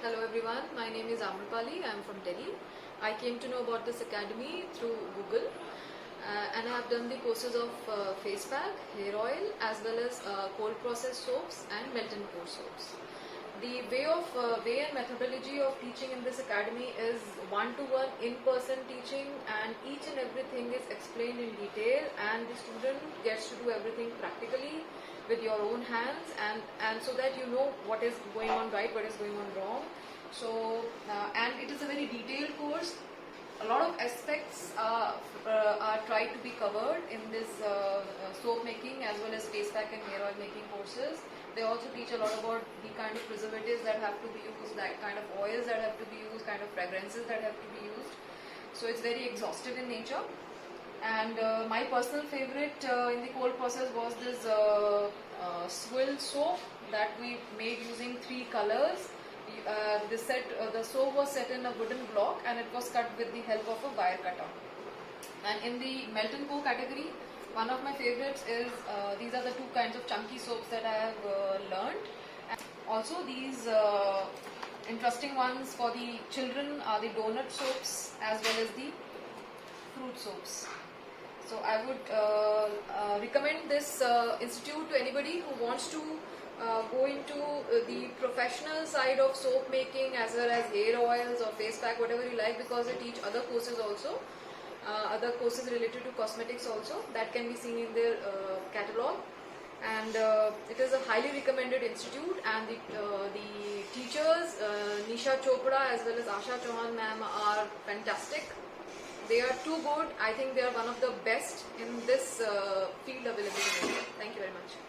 Hello everyone, my name is Amrapali. I am from Delhi. I came to know about this academy through Google and I have done the courses of face pack, hair oil as well as cold processed soaps and melt and pour soaps. The way and methodology of teaching in this academy is one-to-one in-person teaching, and each and everything is explained in detail, and the student gets to do everything practically with your own hands, and so that you know what is going on right, what is going on wrong. So and it is a very detailed course. A lot of aspects are tried to be covered in this soap making as well as face pack and hair oil making courses. They also teach a lot about the kind of preservatives that have to be used, that kind of oils that have to be used, kind of fragrances that have to be used. So it's very exhaustive in nature. And my personal favorite in the cold process was this swill soap that we made using 3 colors. The soap was set in a wooden block and it was cut with the help of a wire cutter. And in the melt and pour category, one of my favorites is these are the 2 kinds of chunky soaps that I have learned. And also these interesting ones for the children are the donut soaps as well as the fruit soaps. So I would recommend this institute to anybody who wants to go into the professional side of soap making as well as hair oils or face pack, whatever you like, because they teach other courses also, other courses related to cosmetics also that can be seen in their catalog. And it is a highly recommended institute, and the teachers Nisha Chopra as well as Asha Chauhan ma'am are fantastic. They are too good. I think they are one of the best in this field available in India. Thank you very much.